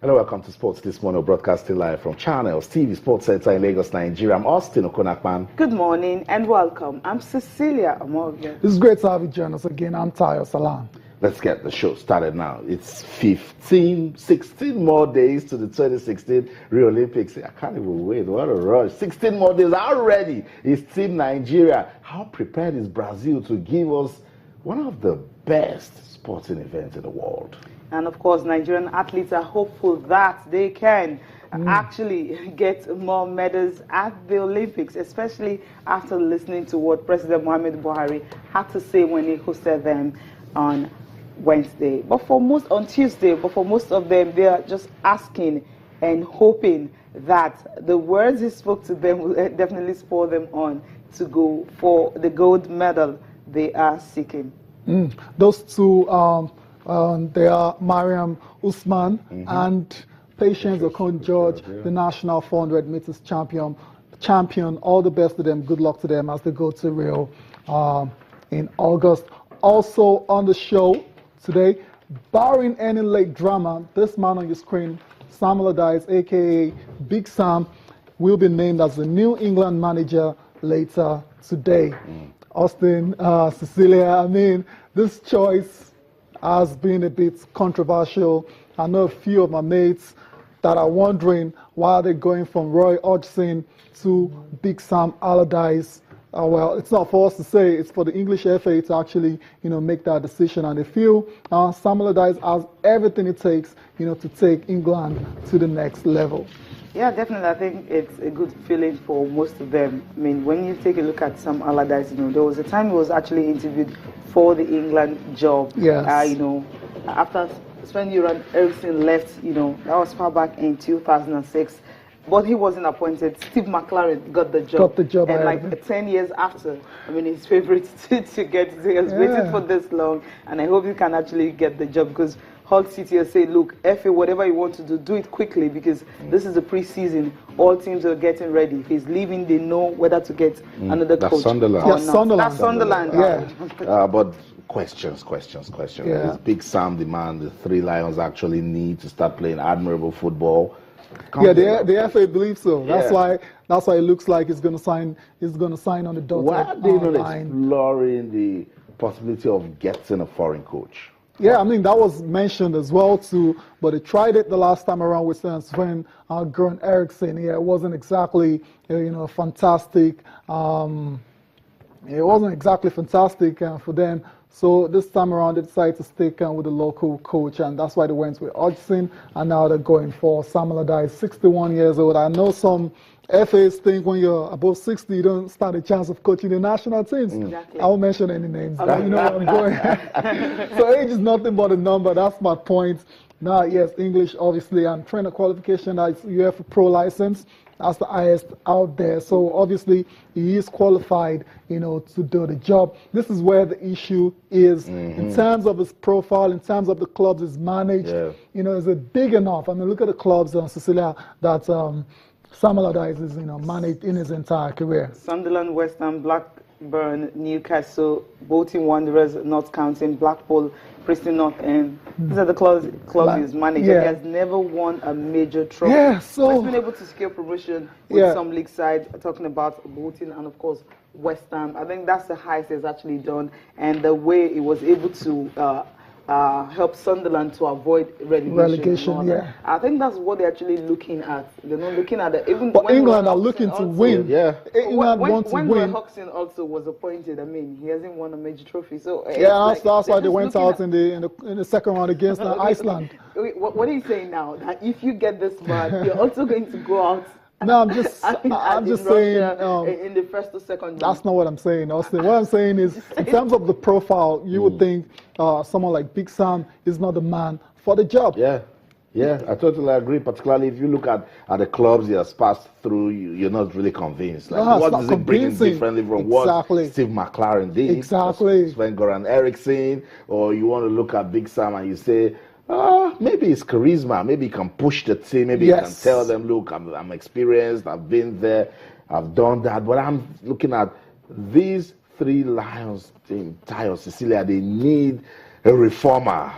Hello, welcome to Sports This Morning, broadcasting live from Channels TV Sports Center in Lagos, Nigeria. I'm Austin Okonakpan. Good morning and welcome. I'm Cecilia Amorga. It's great to have you join us again. I'm Tayo Salam. Let's get the show started now. It's 16 more days to the 2016 Rio Olympics. I can't even wait. What a rush. 16 more days already. It's Team Nigeria. How prepared is Brazil to give us one of the best sporting events in the world? And of course, Nigerian athletes are hopeful that they can actually get more medals at the Olympics, especially after listening to what President Muhammadu Buhari had to say when he hosted them on Wednesday. On Tuesday, but for most of them, they are just asking and hoping that the words he spoke to them will definitely spur them on to go for the gold medal they are seeking. Those two, they are Mariam Usman and Patience Okon-George, the national 400 meters champion. All the best to them. Good luck to them as they go to Rio in August. Also on the show today, barring any late drama, this man on your screen, Sam Allardyce, aka Big Sam, will be named as the New England manager later today. Austin, Cecilia, I mean, this choice has been a bit controversial. I know a few of my mates that are wondering why they're going from Roy Hodgson to Big Sam Allardyce. Well, it's not for us to say, it's for the English FA to actually, make that decision. And they feel Sam Allardyce has everything it takes, to take England to the next level. Yeah, definitely. I think it's a good feeling for most of them. I mean, when you take a look at Sam Allardyce, there was a time he was actually interviewed for the England job. Yes. After Sven-Göran Eriksson left, that was far back in 2006. But he wasn't appointed. Steve McLaren got the job. And like 10 years after, his favorite to get it. He has waited for this long. And I hope he can actually get the job because Hull City has said, look, FA, whatever you want to do it quickly because this is the preseason. All teams are getting ready. If he's leaving, they know whether to get another coach. Sunderland. Yes, Sunderland. That's Sunderland. Yeah. But questions. Yeah. Is Big Sam the man the Three Lions actually need to start playing admirable football? The FA believes so. That's why it looks like he's going to sign. He's going to sign on the dotted Why are they not line. exploring the possibility of getting a foreign coach? Yeah, that was mentioned as well too, but they tried it the last time around with Sven Göran Eriksson. Yeah, it wasn't exactly fantastic. It wasn't exactly fantastic for them. So this time around, they decided to stick with the local coach, and that's why they went with Hodgson, and now they're going for Sam Allardyce, 61 years old. I know some FAs think when you're above 60, you don't stand a chance of coaching the national teams. Exactly. I won't mention any names, but you know where I'm going. So age is nothing but a number. That's my point. Now, yes, English, obviously, and trainer qualification, that's UEFA Pro license. That's the highest out there. So obviously he is qualified, to do the job. This is where the issue is in terms of his profile, in terms of the clubs he's managed. Is it big enough? Look at the clubs, Cecilia, that Sam Allardyce is, managed in his entire career. Sunderland, West Ham, Blackburn, Newcastle, Bolton Wanderers, not counting, Blackpool, Preston North End. These are the clubs he's managed. He has never won a major trophy. Yeah, so he's been able to secure promotion with some league sides, talking about Bolton and of course West Ham. I think that's the highest he's actually done, and the way he was able to help Sunderland to avoid relegation. Yeah. I think that's what they're actually looking at. They're not looking at it. Even but England are looking to win. Yeah. England want to when win. Roy Hodgson also was appointed, he hasn't won a major trophy. So that's why they went out in the second round against Iceland. What are you saying now? That if you get this man, you're also going to go out. No, I'm just saying. In the first or second round. That's not what I'm saying, Austin. What I'm saying is, in terms of the profile, you would think someone like Big Sam is not the man for the job. Yeah, I totally agree. Particularly if you look at the clubs he has passed through, you're not really convinced. What does it bring differently from what Steve McLaren did? Exactly. Sven-Göran Eriksson, or you want to look at Big Sam and you say, maybe it's charisma. Maybe he can push the team. Maybe he can tell them, look, I'm experienced. I've been there. I've done that. But I'm looking at these Three Lions team, Tayo, Cecilia. They need a reformer.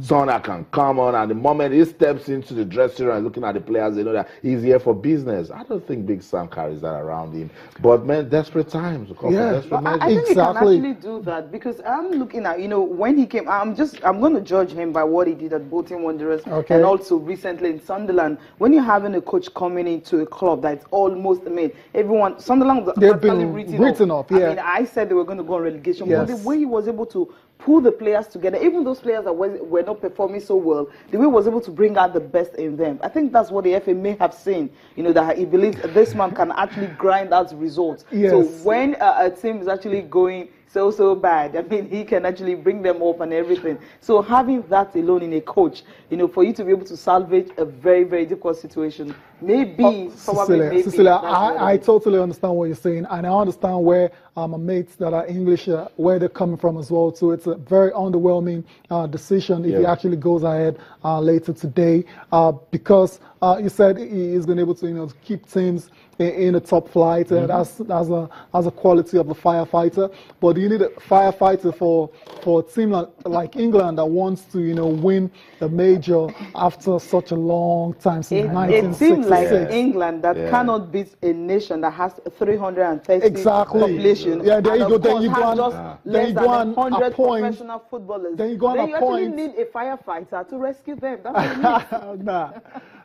Someone that can come on, and the moment he steps into the dressing room and looking at the players, they know that he's here for business. I don't think Big Sam carries that around him. But man, desperate times. Desperate I think he can actually do that, because I'm looking at, when he came, I'm going to judge him by what he did at Bolton Wanderers and also recently in Sunderland. When you're having a coach coming into a club that's almost made, Sunderland was actually written off. I mean, I said they were going to go on relegation, but the way he was able to pull the players together, even those players that were not performing so well, the way he was able to bring out the best in them. I think that's what the FA may have seen, that he believes this man can actually grind out results. So when a team is actually going so bad, I mean, he can actually bring them up and everything. So having that alone in a coach, for you to be able to salvage a very, very difficult situation, Cecilia, I totally understand what you're saying, and I understand where my mates that are English, where they're coming from as well. So it's a very underwhelming decision if he actually goes ahead later today, because you said he's been able to keep teams in the top flight. That's a quality of a firefighter. But you need a firefighter for a team like England that wants to win the major after such a long time since 1966. Like England that cannot beat a nation that has 330 population. Yeah, there you go. Then you go on 100 professional footballers. Then you go on a point. You actually need a firefighter to rescue them. That's what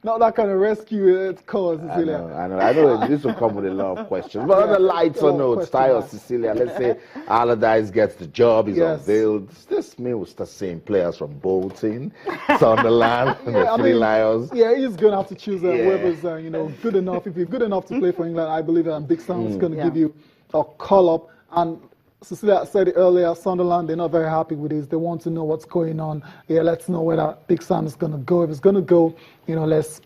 not that kind of rescue cause, Cecilia. I know this will come with a lot of questions. But on the lighter note, Tayo, Cecilia, let's say Allardyce gets the job, he's unveiled. This may start seeing players from Bolton, Sunderland, the Three Lions. Yeah, he's going to have to choose whoever's good enough. If he's good enough to play for England, I believe Big Sam is going to give you a call-up. And Cecilia said it earlier, Sunderland, they're not very happy with this. They want to know what's going on. Yeah, let's know whether Big Sam is going to go. If it's going to go,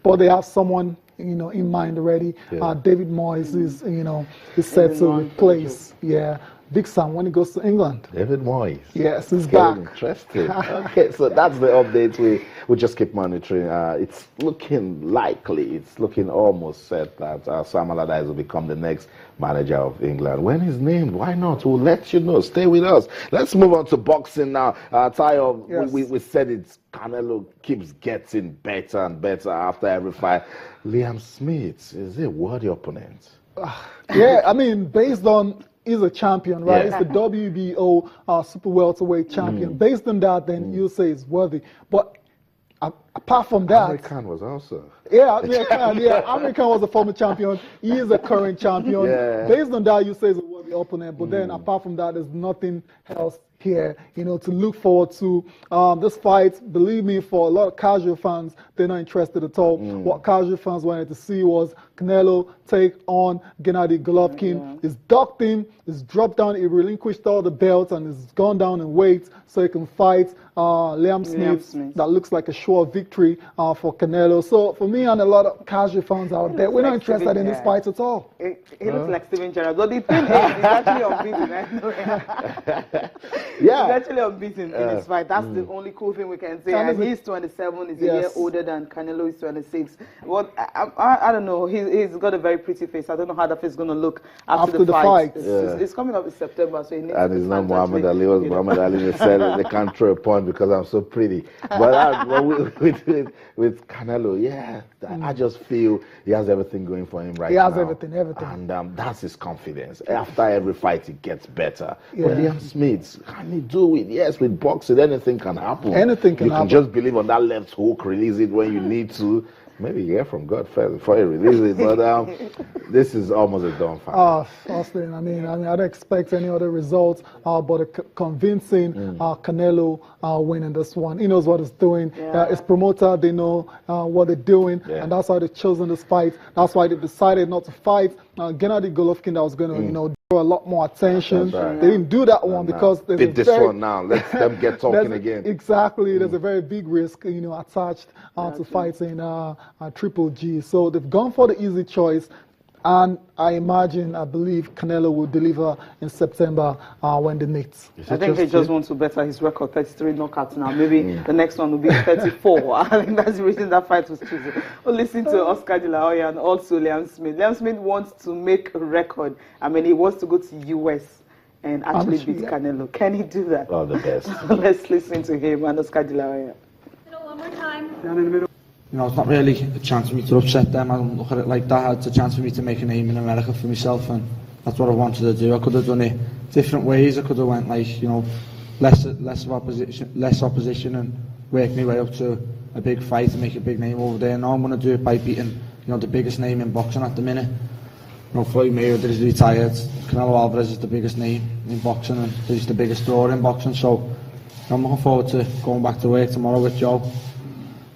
but they have someone, in mind already. David Moyes is set to replace, Big Sam when he goes to England. David Moyes. Yes, he's back. Interesting. Okay, so that's the update. We just keep monitoring. It's looking likely. It's looking almost set that Sam Allardyce will become the next manager of England. When he's named, why not? We'll let you know. Stay with us. Let's move on to boxing now. Tayo, we said it's Canelo keeps getting better and better after every fight. Liam Smith, is he a worthy opponent? I mean, based on he's a champion, right? It's the WBO super welterweight champion. Based on that, then you say it's worthy. But apart from that, Amir Khan was also. Amir Khan was a former champion. He is a current champion. Based on that, you say it's a worthy opponent. But then apart from that, there's nothing else here, to look forward to. This fight, believe me, for a lot of casual fans, they're not interested at all. What casual fans wanted to see was Canelo take on Gennady Golovkin. He's ducked him, he's dropped down, he relinquished all the belts and he's gone down in weight so he can fight Liam Smith. That looks like a sure victory for Canelo. So for me and a lot of casual fans out there, we're not interested in this fight at all. He looks like Steven Gerrard. But the thing is, he's actually unbeaten. He's actually unbeaten in this fight. That's the only cool thing we can say. And he's 27, he's a year older than Canelo is 26. But I don't know, he's got a very pretty face. I don't know how that face is going to look after the fight. It's coming up in September, so he needs and it's not Muhammad Ali. Was Muhammad Ali said they can't throw a point because I'm so pretty. But with Canelo, I just feel he has everything going for him right now. He has everything. And that's his confidence. After every fight, he gets better. But Liam Smith, can he do it? Yes, with boxing, anything can happen. Anything can happen. You can just believe on that left hook, release it when you need to. Maybe hear from God first before you release it, but this is almost a done fight. Austin, I mean, I don't expect any other results, but a convincing Canelo winning this one. He knows what he's doing. His promoter, they know what they're doing, and that's why they've chosen this fight. That's why they decided not to fight Gennady Golovkin. That was going to, draw a lot more attention. They didn't do that one because there's did this one now. Let them get talking again. Exactly. There's a very big risk, attached to fighting Triple G. So they've gone for the easy choice. And I believe Canelo will deliver in September when they meet. I think he just wants to better his record, 33 knockouts now. Maybe the next one will be 34. I think that's the reason that fight was chosen. Well, listen to Oscar De La Hoya and also Liam Smith. Liam Smith wants to make a record. I mean, he wants to go to US and actually beat Canelo. Can he do that? All the best. Let's listen to him and Oscar De La Hoya. One more time. Down in the middle. You know, it's not really a chance for me to upset them. I don't look at it like that. It's a chance for me to make a name in America for myself, and that's what I wanted to do. I could have done it different ways. I could have went like, you know, less opposition, and worked my way up to a big fight and make a big name over there. Now I'm going to do it by beating, you know, the biggest name in boxing at the minute. You know, Floyd Mayweather is retired. Canelo Alvarez is the biggest name in boxing, and he's the biggest draw in boxing. So I'm looking forward to going back to work tomorrow with Joe,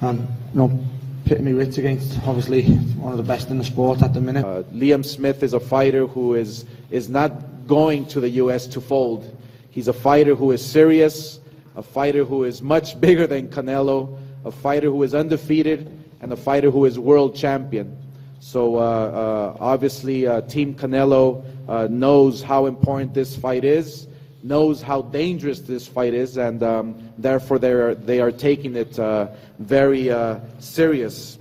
and you know, pitting my wits against obviously one of the best in the sport at the minute. Liam Smith is a fighter who is not going to the U.S. to fold. He's a fighter who is serious, a fighter who is much bigger than Canelo, a fighter who is undefeated, and a fighter who is world champion. So obviously Team Canelo knows how important this fight is, knows how dangerous this fight is, and therefore they are taking it very serious.